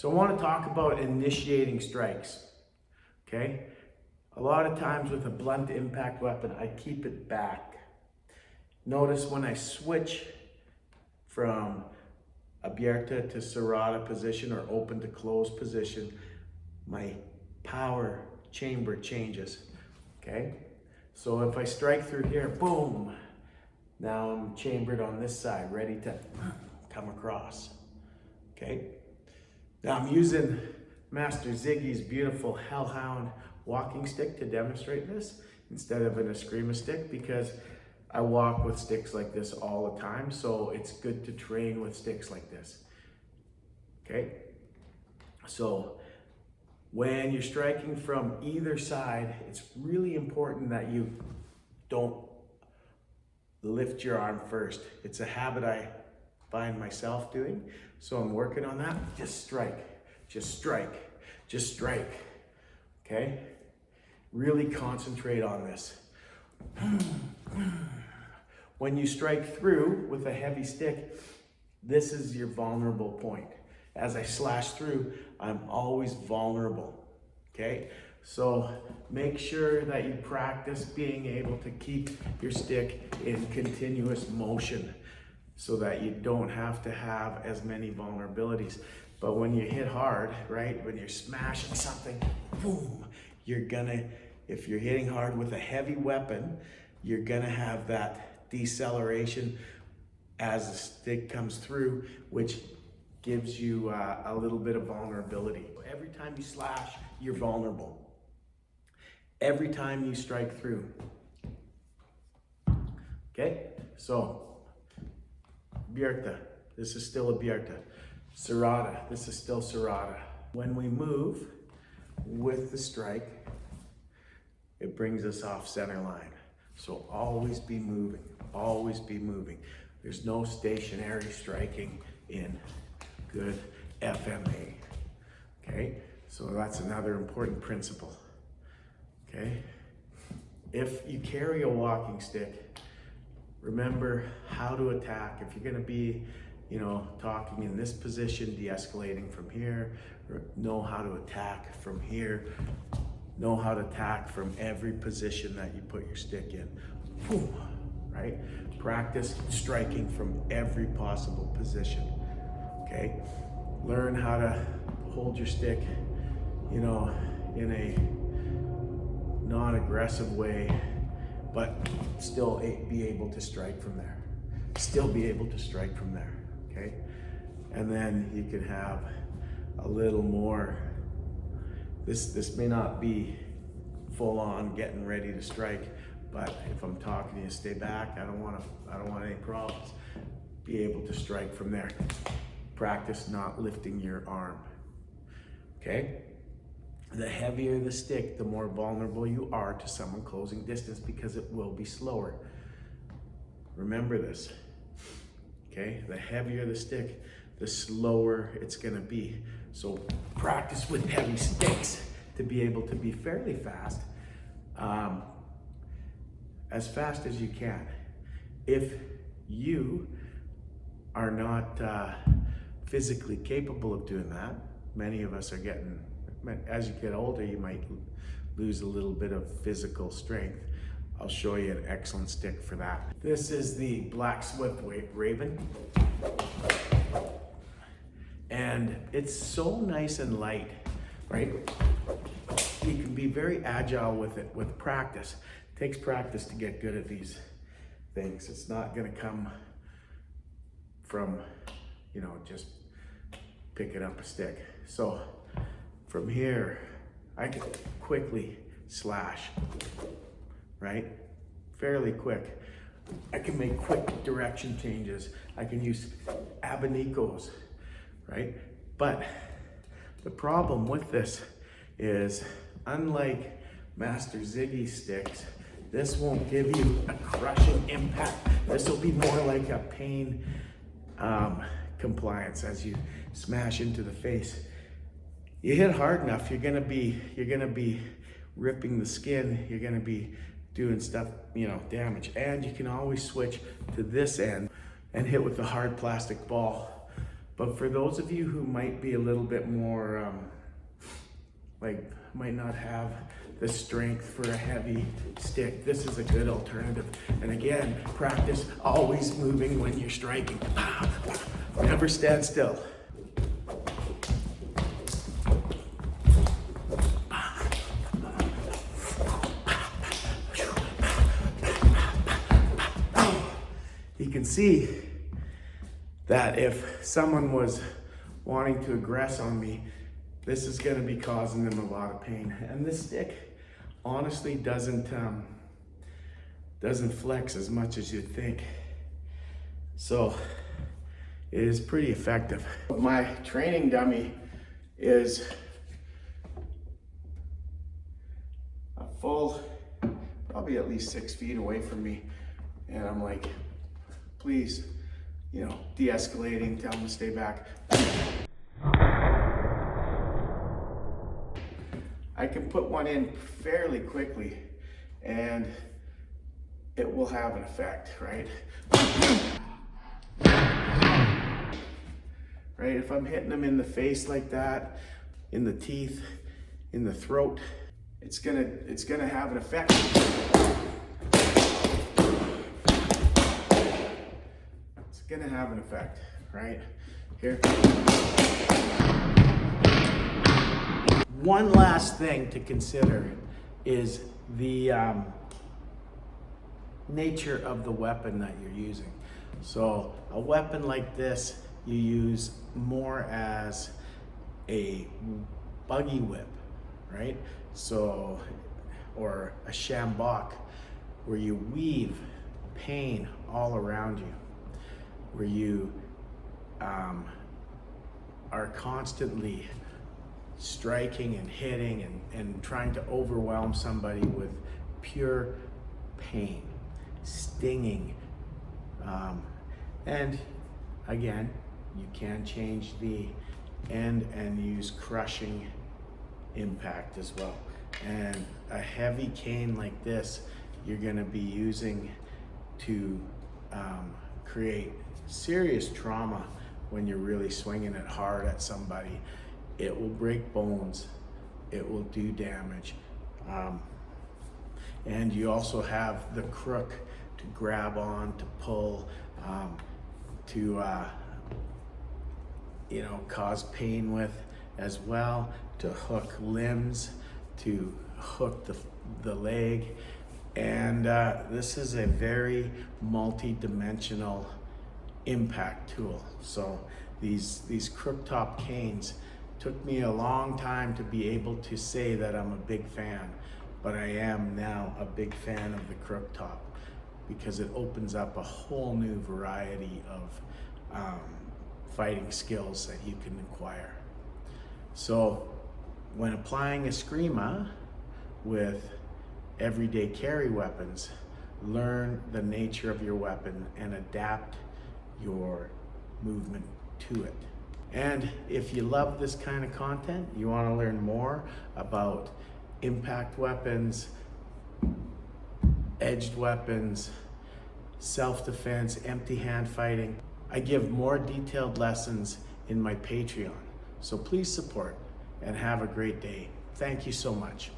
So I want to talk about initiating strikes, okay? A lot of times with a blunt impact weapon, I keep it back. Notice when I switch from a Bierta to serrata position or open to closed position, my power chamber changes, okay? So if I strike through here, boom, now I'm chambered on this side, ready to come across, okay? Now I'm using Master Ziggy's beautiful Hellhound walking stick to demonstrate this instead of an Eskrima stick because I walk with sticks like this all the time, so it's good to train with sticks like this, okay? So when you're striking from either side, it's really important that you don't lift your arm first. It's a habit I find myself doing, so I'm working on that. Just strike, just strike, just strike, okay? Really concentrate on this. When you strike through with a heavy stick, this is your vulnerable point. As I slash through, I'm always vulnerable, okay? So make sure that you practice being able to keep your stick in continuous motion so that you don't have to have as many vulnerabilities. But when you hit hard, right, when you're smashing something, boom, you're gonna, if you're hitting hard with a heavy weapon, you're gonna have that deceleration as the stick comes through, which gives you a little bit of vulnerability. Every time you slash, you're vulnerable. Every time you strike through. Okay, so Bierta, this is still a Bierta. Serrata, this is still serrata. When we move with the strike, it brings us off center line. So always be moving, always be moving. There's no stationary striking in good FMA, okay? So that's another important principle, okay? If you carry a walking stick, remember how to attack. If you're gonna be, talking in this position, de-escalating from here, know how to attack from here, know how to attack from every position that you put your stick in, boom, right? Practice striking from every possible position, okay? Learn how to hold your stick, in a non-aggressive way, but still be able to strike from there. Still be able to strike from there, okay? And then you can have a little more, this may not be full on getting ready to strike, but if I'm talking to you, stay back. I don't want any problems. Be able to strike from there. Practice not lifting your arm, okay? The heavier the stick, the more vulnerable you are to someone closing distance because it will be slower. Remember this, okay? The heavier the stick, the slower it's gonna be. So practice with heavy sticks to be able to be fairly fast, as fast as you can. If you are not physically capable of doing that, many of us are getting, as you get older, you might lose a little bit of physical strength. I'll show you an excellent stick for that. This is the Black Swift Raven. And it's so nice and light, right? You can be very agile with it with practice. It takes practice to get good at these things. It's not gonna come from, just picking up a stick. So from here, I can quickly slash, right? Fairly quick. I can make quick direction changes. I can use abanicos, right? But the problem with this is, unlike Master Ziggy sticks, this won't give you a crushing impact. This will be more like a pain compliance as you smash into the face. You hit hard enough, you're gonna be ripping the skin, you're gonna be doing stuff, damage. And you can always switch to this end and hit with the hard plastic ball. But for those of you who might be a little bit more, might not have the strength for a heavy stick, this is a good alternative. And again, practice always moving when you're striking. Never stand still. You can see that if someone was wanting to aggress on me, this is going to be causing them a lot of pain. And this stick honestly doesn't flex as much as you'd think. So it is pretty effective. My training dummy is a full, probably at least 6 feet away from me. And I'm like, please, you know, de-escalating, tell them to stay back. I can put one in fairly quickly and it will have an effect, right? Right, if I'm hitting them in the face like that, in the teeth, in the throat, it's gonna have an effect. It's gonna have an effect, right? Here. One last thing to consider is the nature of the weapon that you're using. So a weapon like this, you use more as a buggy whip, right? So, or a shambok, where you weave pain all around you, where you are constantly striking and hitting and trying to overwhelm somebody with pure pain, stinging. And again, you can change the end and use crushing impact as well. And a heavy cane like this, you're gonna be using to create serious trauma when you're really swinging it hard at somebody. It will break bones, it will do damage. And you also have the crook to grab on, to pull, to you know, cause pain with as well, to hook limbs, to hook the leg. And this is a very multi-dimensional impact tool. So these crook-top canes took me a long time to be able to say that I'm a big fan, but I am now a big fan of the crook-top because it opens up a whole new variety of fighting skills that you can acquire. So when applying Eskrima with everyday carry weapons, learn the nature of your weapon and adapt your movement to it. And if you love this kind of content, you want to learn more about impact weapons, edged weapons, self-defense, empty hand fighting, I give more detailed lessons in my Patreon. So please support and have a great day. Thank you so much.